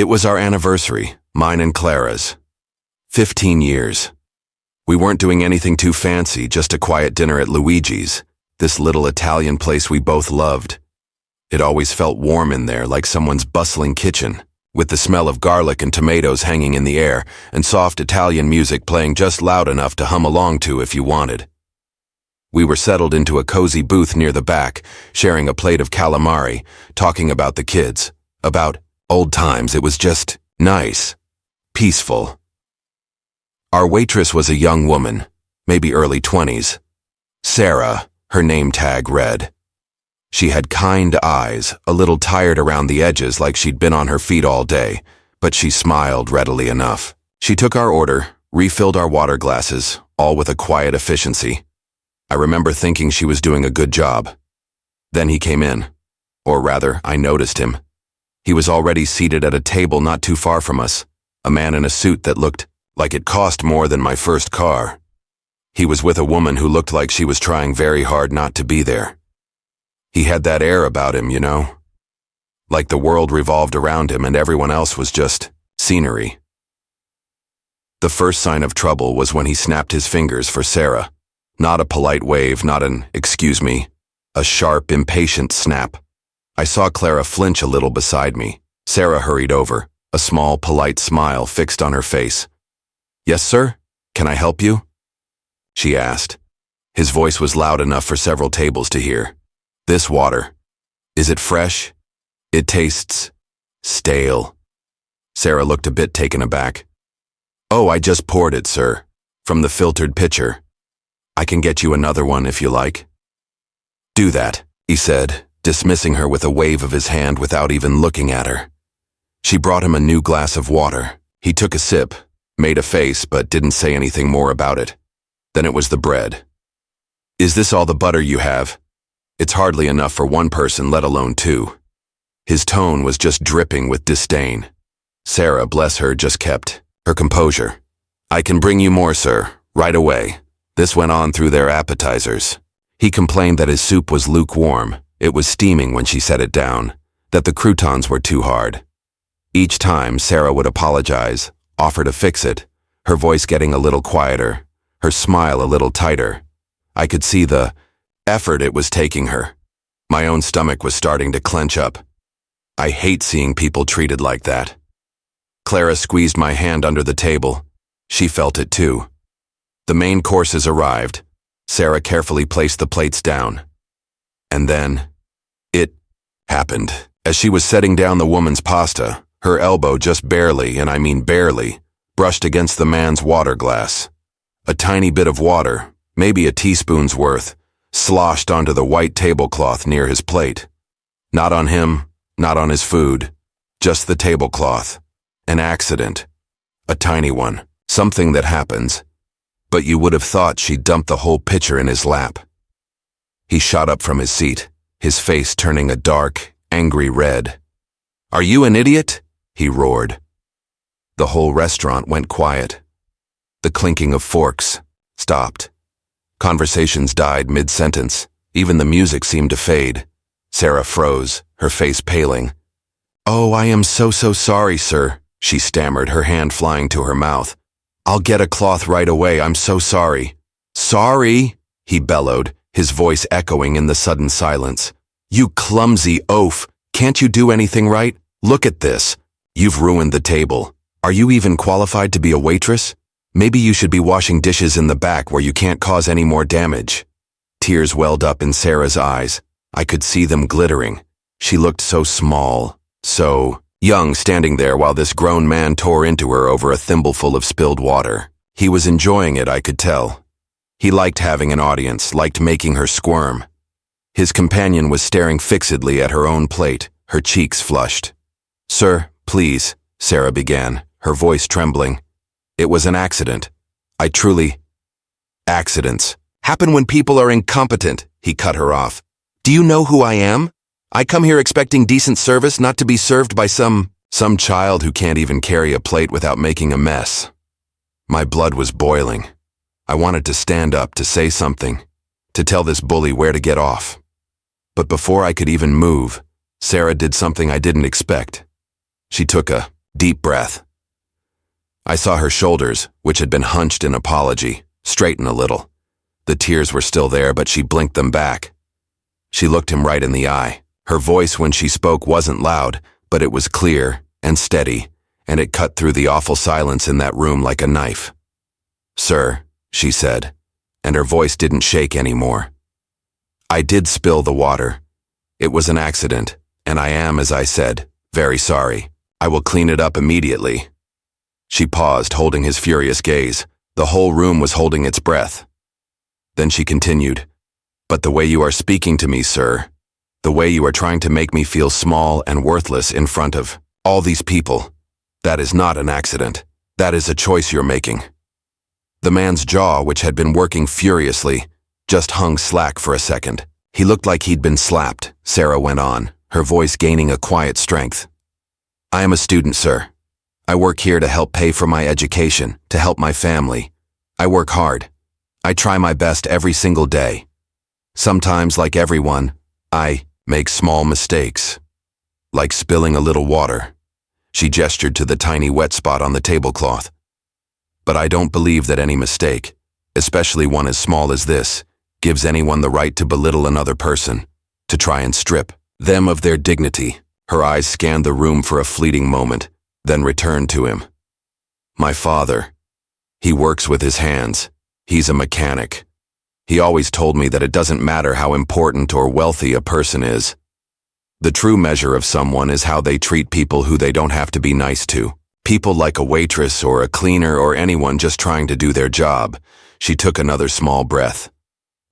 It was our anniversary, mine and Clara's. 15 years. We weren't doing anything too fancy, just a quiet dinner at Luigi's, this little Italian place we both loved. It always felt warm in there, like someone's bustling kitchen, with the smell of garlic and tomatoes hanging in the air, and soft Italian music playing just loud enough to hum along to if you wanted. We were settled into a cozy booth near the back, sharing a plate of calamari, talking about the kids, about old times. It was just nice, peaceful. Our waitress was a young woman, maybe early 20s. Sarah, her name tag read. She had kind eyes, a little tired around the edges like she'd been on her feet all day, but she smiled readily enough. She took our order, refilled our water glasses, all with a quiet efficiency. I remember thinking she was doing a good job. Then he came in. Or rather, I noticed him. He was already seated at a table not too far from us, a man in a suit that looked like it cost more than my first car. He was with a woman who looked like she was trying very hard not to be there. He had that air about him, you know? Like the world revolved around him and everyone else was just scenery. The first sign of trouble was when he snapped his fingers for Sarah. Not a polite wave, not an "excuse me," a sharp, impatient snap. I saw Clara flinch a little beside me. Sarah hurried over, a small, polite smile fixed on her face. "Yes, sir? Can I help you?" she asked. His voice was loud enough for several tables to hear. "This water. Is it fresh? It tastes stale." Sarah looked a bit taken aback. "Oh, I just poured it, sir, from the filtered pitcher. I can get you another one if you like." "Do that," he said, dismissing her with a wave of his hand without even looking at her. She brought him a new glass of water. He took a sip, made a face, but didn't say anything more about it. Then it was the bread. "Is this all the butter you have? It's hardly enough for one person, let alone two." His tone was just dripping with disdain. Sarah, bless her, just kept her composure. "I can bring you more, sir, right away." This went on through their appetizers. He complained that his soup was lukewarm. It was steaming when she set it down, that the croutons were too hard. Each time, Sarah would apologize, offer to fix it, her voice getting a little quieter, her smile a little tighter. I could see the effort it was taking her. My own stomach was starting to clench up. I hate seeing people treated like that. Clara squeezed my hand under the table. She felt it too. The main courses arrived. Sarah carefully placed the plates down. And then, it happened. As she was setting down the woman's pasta, her elbow just barely, and I mean barely, brushed against the man's water glass. A tiny bit of water, maybe a teaspoon's worth, sloshed onto the white tablecloth near his plate. Not on him, not on his food, just the tablecloth. An accident. A tiny one. Something that happens. But you would have thought she'd dumped the whole pitcher in his lap. He shot up from his seat, his face turning a dark, angry red. "Are you an idiot?" he roared. The whole restaurant went quiet. The clinking of forks stopped. Conversations died mid-sentence. Even the music seemed to fade. Sarah froze, her face paling. "Oh, I am so sorry, sir," she stammered, her hand flying to her mouth. "I'll get a cloth right away, I'm so sorry." "Sorry?" he bellowed, his voice echoing in the sudden silence. "You clumsy oaf! Can't you do anything right? Look at this. You've ruined the table. Are you even qualified to be a waitress? Maybe you should be washing dishes in the back where you can't cause any more damage." Tears welled up in Sarah's eyes. I could see them glittering. She looked so small, so young, standing there while this grown man tore into her over a thimbleful of spilled water. He was enjoying it, I could tell. He liked having an audience, liked making her squirm. His companion was staring fixedly at her own plate, her cheeks flushed. "Sir, please," Sarah began, her voice trembling. "It was an accident. I truly—" "Accidents happen when people are incompetent," he cut her off. "Do you know who I am? I come here expecting decent service, not to be served by some child who can't even carry a plate without making a mess." My blood was boiling. I wanted to stand up, to say something, to tell this bully where to get off. But before I could even move, Sarah did something I didn't expect. She took a Deep breath. I saw her shoulders, which had been hunched in apology, straighten a little. The tears were still there, but she blinked them back. She looked him right in the eye. Her voice when she spoke wasn't loud, but it was clear and steady, and it cut through the awful silence in that room like a knife. "Sir," she said, and her voice didn't shake anymore. "I did spill the water. It was an accident, and I am, as I said, very sorry. I will clean it up immediately." She paused, holding his furious gaze. The whole room was holding its breath. Then she continued, "But the way you are speaking to me, sir, the way you are trying to make me feel small and worthless in front of all these people, that is not an accident. That is a choice you're making." The man's jaw, which had been working furiously, just hung slack for a second. He looked like he'd been slapped, Sarah went on, her voice gaining a quiet strength. "I am a student, sir. I work here to help pay for my education, to help my family. I work hard. I try my best every single day. Sometimes, like everyone, I make small mistakes. Like spilling a little water." She gestured to the tiny wet spot on the tablecloth. "But I don't believe that any mistake, especially one as small as this, gives anyone the right to belittle another person, to try and strip them of their dignity." Her eyes scanned the room for a fleeting moment, then returned to him. "My father. He works with his hands. He's a mechanic. He always told me that it doesn't matter how important or wealthy a person is. The true measure of someone is how they treat people who they don't have to be nice to. People like a waitress or a cleaner or anyone just trying to do their job." She took another small breath.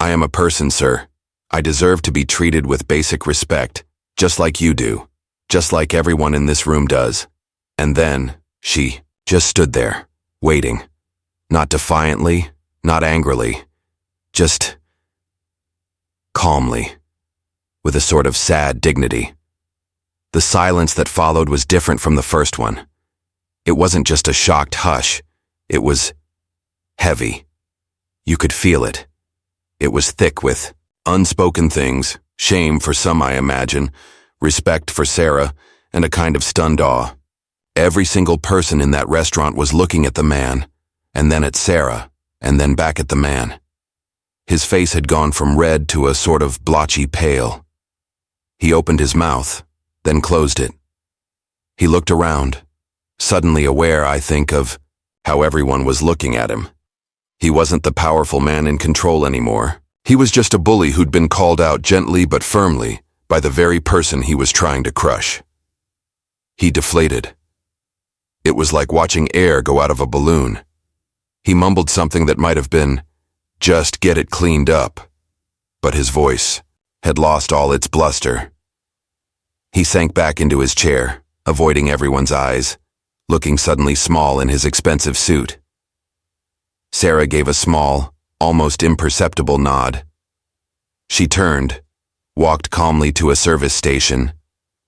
"I am a person, sir. I deserve to be treated with basic respect, just like you do, just like everyone in this room does." And then, she just stood there, waiting. Not defiantly, not angrily, just calmly, with a sort of sad dignity. The silence that followed was different from the first one. It wasn't just a shocked hush. It was heavy. You could feel it. It was thick with unspoken things, shame for some, I imagine, respect for Sarah, and a kind of stunned awe. Every single person in that restaurant was looking at the man, and then at Sarah, and then back at the man. His face had gone from red to a sort of blotchy pale. He opened his mouth, then closed it. He looked around, suddenly aware, I think, of how everyone was looking at him. He wasn't the powerful man in control anymore. He was just a bully who'd been called out gently but firmly by the very person he was trying to crush. He deflated. It was like watching air go out of a balloon. He mumbled something that might have been, "Just get it cleaned up," but his voice had lost all its bluster. He sank back into his chair, avoiding everyone's eyes, looking suddenly small in his expensive suit. Sarah gave a small, almost imperceptible nod. She turned, walked calmly to a service station,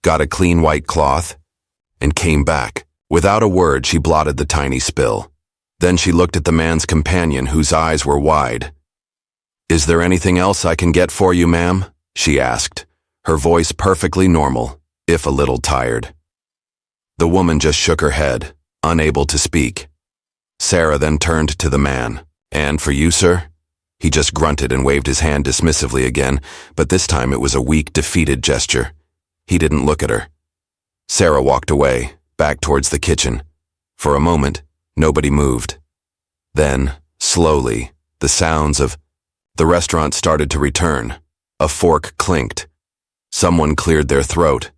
got a clean white cloth, and came back. Without a word, she blotted the tiny spill. Then she looked at the man's companion, whose eyes were wide. "Is there anything else I can get for you, ma'am?" she asked, her voice perfectly normal, if a little tired. The woman just shook her head, unable to speak. Sarah then turned to the man. "And for you, sir?" He just grunted and waved his hand dismissively again, but this time it was a weak, defeated gesture. He didn't look at her. Sarah walked away, back towards the kitchen. For a moment, nobody moved. Then, slowly, the sounds of the restaurant started to return. A fork clinked. Someone cleared their throat,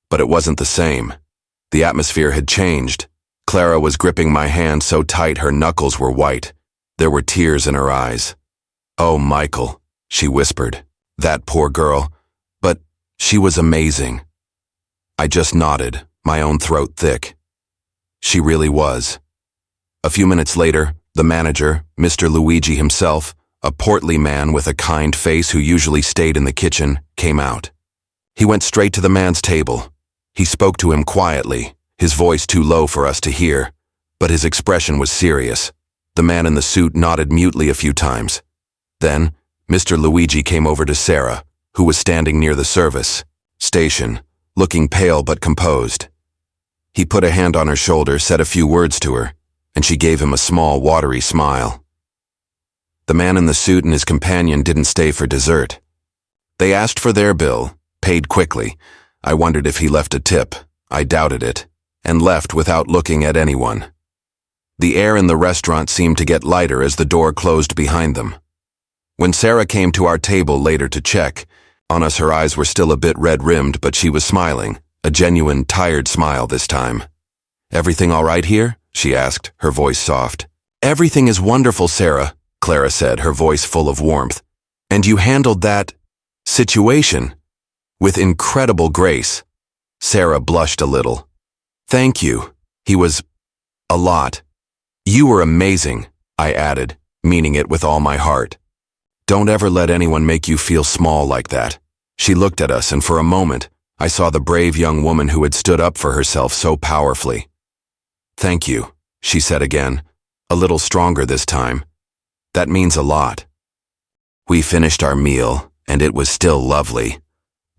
but it wasn't the same. The atmosphere had changed. Clara was gripping my hand so tight her knuckles were white. There were tears in her eyes. "Oh, Michael," she whispered. "That poor girl. But she was amazing." I just nodded, my own throat thick. She really was. A few minutes later, the manager, Mr. Luigi himself, a portly man with a kind face who usually stayed in the kitchen, came out. He went straight to the man's table. He spoke to him quietly, his voice too low for us to hear, but his expression was serious. The man in the suit nodded mutely a few times. Then, Mr. Luigi came over to Sarah, who was standing near the service station, looking pale but composed. He put a hand on her shoulder, said a few words to her, and she gave him a small, watery smile. The man in the suit and his companion didn't stay for dessert. They asked for their bill, paid quickly. I wondered if he left a tip. I doubted it, and left without looking at anyone. The air in the restaurant seemed to get lighter as the door closed behind them. When Sarah came to our table later to check on us, her eyes were still a bit red-rimmed, but she was smiling, a genuine, tired smile this time. "Everything all right here?" she asked, her voice soft. "Everything is wonderful, Sarah," Clara said, her voice full of warmth. "And you handled that situation with incredible grace." Sarah blushed a little. "Thank you. He was a lot." "You were amazing," I added, meaning it with all my heart. "Don't ever let anyone make you feel small like that." She looked at us, and for a moment, I saw the brave young woman who had stood up for herself so powerfully. "Thank you," she said again, a little stronger this time. "That means a lot." We finished our meal, and it was still lovely.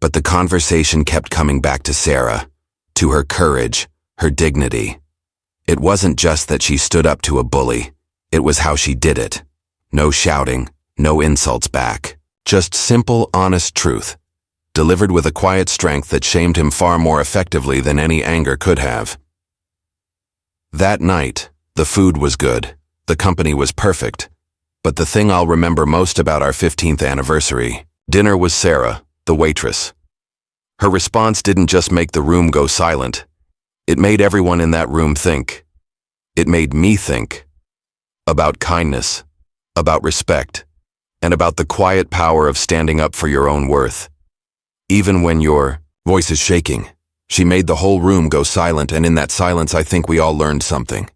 But the conversation kept coming back to Sarah, to her courage, her dignity. It wasn't just that she stood up to a bully. It was how she did it. No shouting, no insults back. Just simple, honest truth, delivered with a quiet strength that shamed him far more effectively than any anger could have. That night, the food was good. The company was perfect. But the thing I'll remember most about our 15th anniversary dinner was Sarah, the waitress. Her response didn't just make the room go silent. It made everyone in that room think. It made me think. About kindness, about respect, and about the quiet power of standing up for your own worth. Even when your voice is shaking, she made the whole room go silent, and in that silence I think we all learned something.